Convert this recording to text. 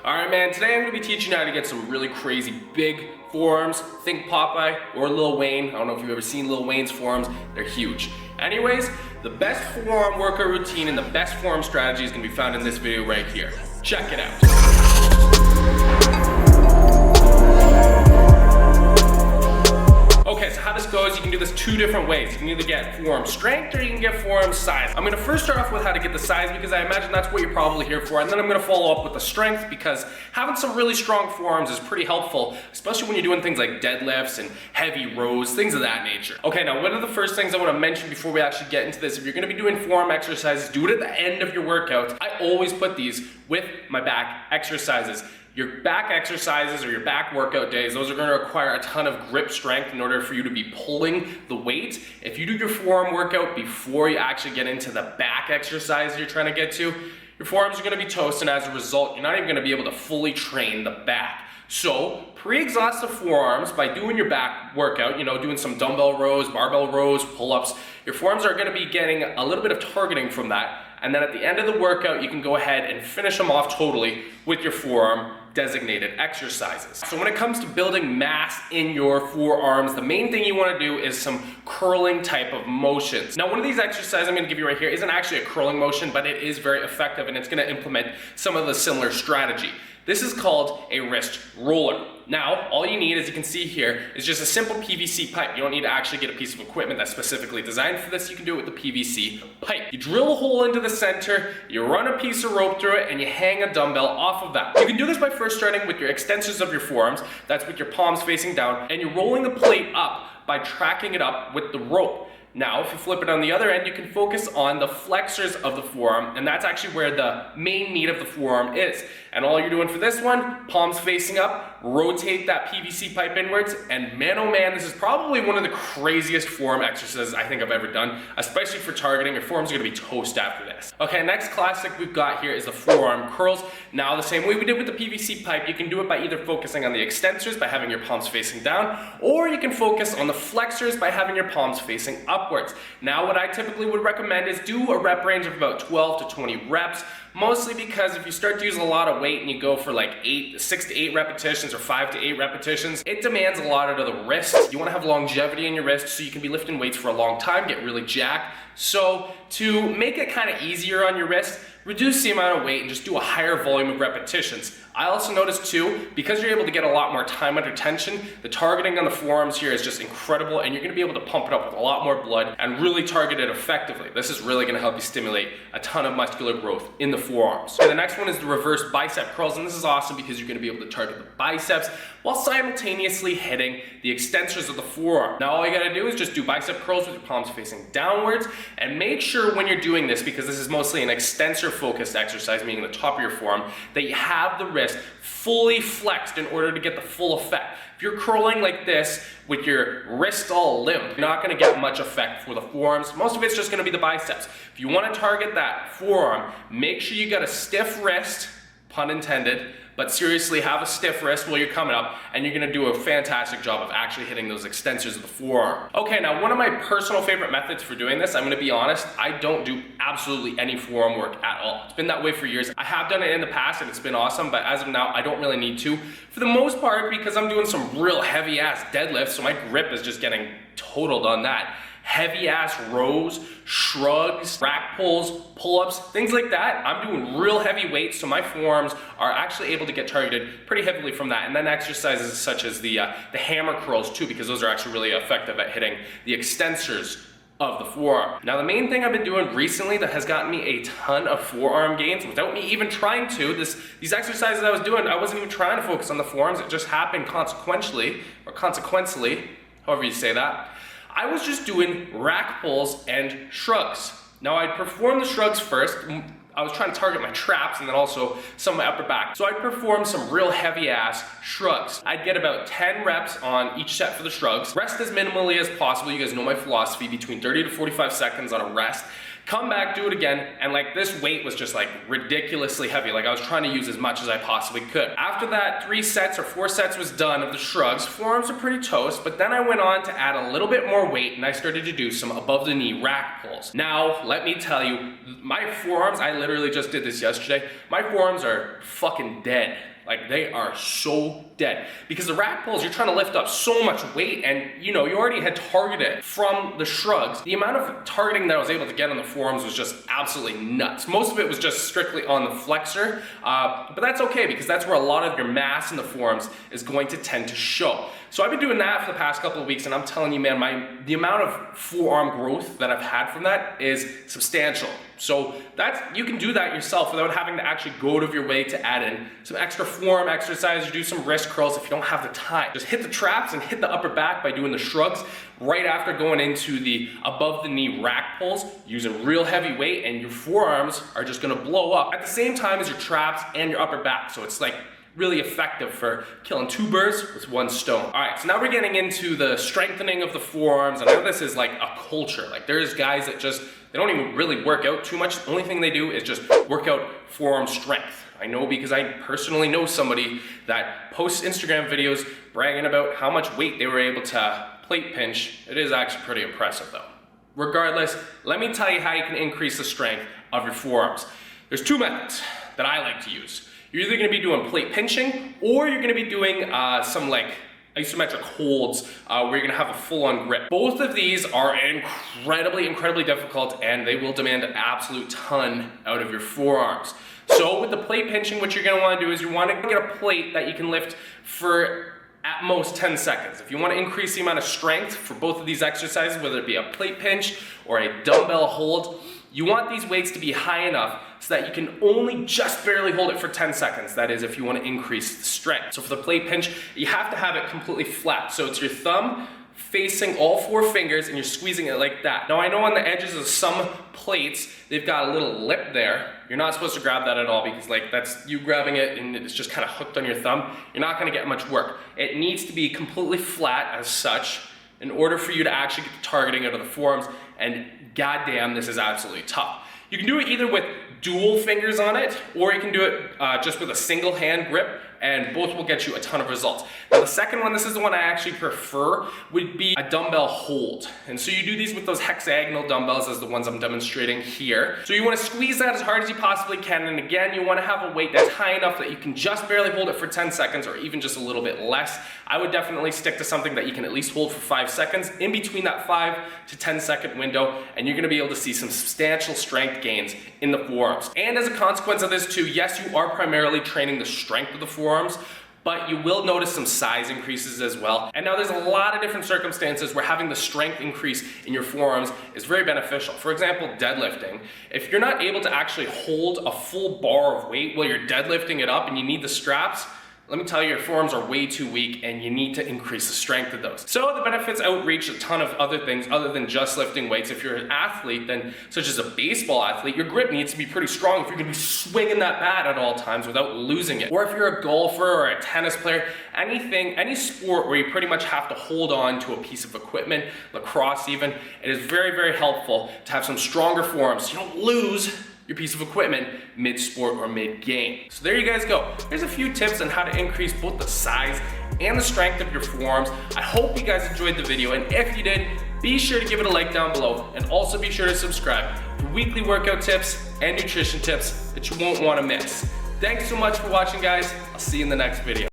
Alright man, today I'm going to be teaching you how to get some really crazy big forearms. Think Popeye or Lil Wayne. I don't know if you've ever seen Lil Wayne's forearms. They're huge. Anyways, the best forearm workout routine and the best forearm strategy is going to be found in this video right here. Check it out. Okay, so how this goes, you can do this two different ways. You can either get forearm strength or you can get forearm size. I'm gonna first start off with how to get the size because I imagine that's what you're probably here for, and then I'm gonna follow up with the strength because having some really strong forearms is pretty helpful, especially when you're doing things like deadlifts and heavy rows, things of that nature. Okay, now one of the first things I wanna mention before we actually get into this, if you're gonna be doing forearm exercises, do it at the end of your workout. I always put these with my back exercises. Your back exercises or your back workout days, those are going to require a ton of grip strength in order for you to be pulling the weight. If you do your forearm workout before you actually get into the back exercise you're trying to get to, your forearms are going to be toast, and as a result, you're not even going to be able to fully train the back. So, pre-exhaust the forearms by doing your back workout, doing some dumbbell rows, barbell rows, pull-ups. Your forearms are going to be getting a little bit of targeting from that. And then at the end of the workout, you can go ahead and finish them off totally with your forearm designated exercises. So when it comes to building mass in your forearms, the main thing you want to do is some curling type of motions. Now, one of these exercises I'm going to give you right here isn't actually a curling motion, but it is very effective and it's going to implement some of the similar strategy. This is called a wrist roller. Now, all you need, as you can see here, is just a simple PVC pipe. You don't need to actually get a piece of equipment that's specifically designed for this. You can do it with the PVC pipe. You drill a hole into the center, you run a piece of rope through it, and you hang a dumbbell off of that. You can do this by first starting with your extensors of your forearms, that's with your palms facing down, and you're rolling the plate up by tracking it up with the rope. Now, if you flip it on the other end, you can focus on the flexors of the forearm, and that's actually where the main meat of the forearm is. And all you're doing for this one, palms facing up, rotate that PVC pipe inwards, and man oh man, this is probably one of the craziest forearm exercises I think I've ever done, especially for targeting. Your forearms are gonna be toast after this. Okay, next classic we've got here is the forearm curls. Now, the same way we did with the PVC pipe, you can do it by either focusing on the extensors by having your palms facing down, or you can focus on the flexors by having your palms facing upwards. Now, what I typically would recommend is do a rep range of about 12 to 20 reps, mostly because if you start to use a lot of weight and you go for like 6 to 8 repetitions or 5 to 8 repetitions, it demands a lot out of the wrist. You want to have longevity in your wrist so you can be lifting weights for a long time, get really jacked. So to make it kind of easier on your wrist, reduce the amount of weight and just do a higher volume of repetitions. I also noticed too, because you're able to get a lot more time under tension, the targeting on the forearms here is just incredible, and you're gonna be able to pump it up with a lot more blood and really target it effectively. This is really gonna help you stimulate a ton of muscular growth in the forearms. Okay, the next one is the reverse bicep curls, and this is awesome because you're gonna be able to target the biceps while simultaneously hitting the extensors of the forearm. Now, all you gotta do is just do bicep curls with your palms facing downwards, and make sure when you're doing this, because this is mostly an extensor focused exercise, meaning the top of your forearm, that you have the wrist fully flexed in order to get the full effect. If you're curling like this with your wrist all limp, you're not gonna get much effect for the forearms. Most of it's just gonna be the biceps. If you wanna target that forearm, make sure you got a stiff wrist, pun intended, but seriously, have a stiff wrist while you're coming up, and you're gonna do a fantastic job of actually hitting those extensors of the forearm. Okay, now one of my personal favorite methods for doing this, I'm gonna be honest, I don't do absolutely any forearm work at all. It's been that way for years. I have done it in the past and it's been awesome, but as of now, I don't really need to. For the most part, because I'm doing some real heavy ass deadlifts, so my grip is just getting totaled on that. Heavy ass rows, shrugs, rack pulls, pull-ups, things like that. I'm doing real heavy weights, so my forearms are actually able to get targeted pretty heavily from that. And then exercises such as the hammer curls too, because those are actually really effective at hitting the extensors of the forearm. Now, the main thing I've been doing recently that has gotten me a ton of forearm gains without me even trying to, these exercises I was doing, I wasn't even trying to focus on the forearms, it just happened consequentially, however you say that. I was just doing rack pulls and shrugs. Now, I'd perform the shrugs first. I was trying to target my traps and then also some of my upper back. So I'd perform some real heavy ass shrugs. I'd get about 10 reps on each set for the shrugs. Rest as minimally as possible. You guys know my philosophy, between 30 to 45 seconds on a rest. come back, do it again, and like this weight was just like ridiculously heavy. Like I was trying to use as much as I possibly could. After that 3 sets or 4 sets was done of the shrugs, forearms are pretty toast, but then I went on to add a little bit more weight and I started to do some above the knee rack pulls. Now, let me tell you, my forearms, I literally just did this yesterday, my forearms are fucking dead. Like they are so dead because the rack pulls, you're trying to lift up so much weight and you know, you already had targeted from the shrugs. The amount of targeting that I was able to get on the forearms was just absolutely nuts. Most of it was just strictly on the flexor, but that's okay because that's where a lot of your mass in the forearms is going to tend to show. So I've been doing that for the past couple of weeks and I'm telling you, man, the amount of forearm growth that I've had from that is substantial. So you can do that yourself without having to actually go out of your way to add in some extra forearm exercise or do some wrist curls if you don't have the time. Just hit the traps and hit the upper back by doing the shrugs right after going into the above the knee rack pulls, using real heavy weight, and your forearms are just gonna blow up at the same time as your traps and your upper back. So it's like really effective for killing 2 birds with 1 stone. All right, so now we're getting into the strengthening of the forearms. I know this is like a culture. Like there's guys that they don't even really work out too much. The only thing they do is just work out forearm strength. I know because I personally know somebody that posts Instagram videos bragging about how much weight they were able to plate pinch. It is actually pretty impressive though. Regardless, let me tell you how you can increase the strength of your forearms. There's 2 methods that I like to use. You're either gonna be doing plate pinching or you're gonna be doing some like isometric holds where you're gonna have a full-on grip. Both of these are incredibly difficult and they will demand an absolute ton out of your forearms. So with the plate pinching, what you're gonna wanna do is you wanna get a plate that you can lift for at most 10 seconds. If you wanna increase the amount of strength for both of these exercises, whether it be a plate pinch or a dumbbell hold, you want these weights to be high enough so that you can only just barely hold it for 10 seconds. That is if you want to increase the strength. So for the plate pinch, you have to have it completely flat. So it's your thumb facing all 4 fingers and you're squeezing it like that. Now I know on the edges of some plates, they've got a little lip there. You're not supposed to grab that at all because like that's you grabbing it and it's just kind of hooked on your thumb. You're not gonna get much work. It needs to be completely flat as such in order for you to actually get the targeting out of the forearms, and goddamn, this is absolutely tough. You can do it either with dual fingers on it, or you can do it just with a single hand grip, and both will get you a ton of results. Now the second one, this is the one I actually prefer, would be a dumbbell hold. And so you do these with those hexagonal dumbbells as the ones I'm demonstrating here. So you wanna squeeze that as hard as you possibly can, and again, you wanna have a weight that's high enough that you can just barely hold it for 10 seconds or even just a little bit less. I would definitely stick to something that you can at least hold for 5 seconds in between that 5 to 10 second window, and you're gonna be able to see some substantial strength gains in the forearms. And as a consequence of this too, yes, you are primarily training the strength of the forearms, but you will notice some size increases as well. And now there's a lot of different circumstances where having the strength increase in your forearms is very beneficial. For example, deadlifting. If you're not able to actually hold a full bar of weight while you're deadlifting it up and you need the straps, let me tell you, your forearms are way too weak and you need to increase the strength of those. So the benefits outreach a ton of other things other than just lifting weights. If you're an athlete, then such as a baseball athlete, your grip needs to be pretty strong if you're gonna be swinging that bat at all times without losing it. Or if you're a golfer or a tennis player, any sport where you pretty much have to hold on to a piece of equipment, lacrosse even, it is very helpful to have some stronger forearms so you don't lose your piece of equipment mid-sport or mid-game. So there you guys go. There's a few tips on how to increase both the size and the strength of your forearms. I hope you guys enjoyed the video, and if you did, be sure to give it a like down below, and also be sure to subscribe for weekly workout tips and nutrition tips that you won't want to miss. Thanks so much for watching, guys. I'll see you in the next video.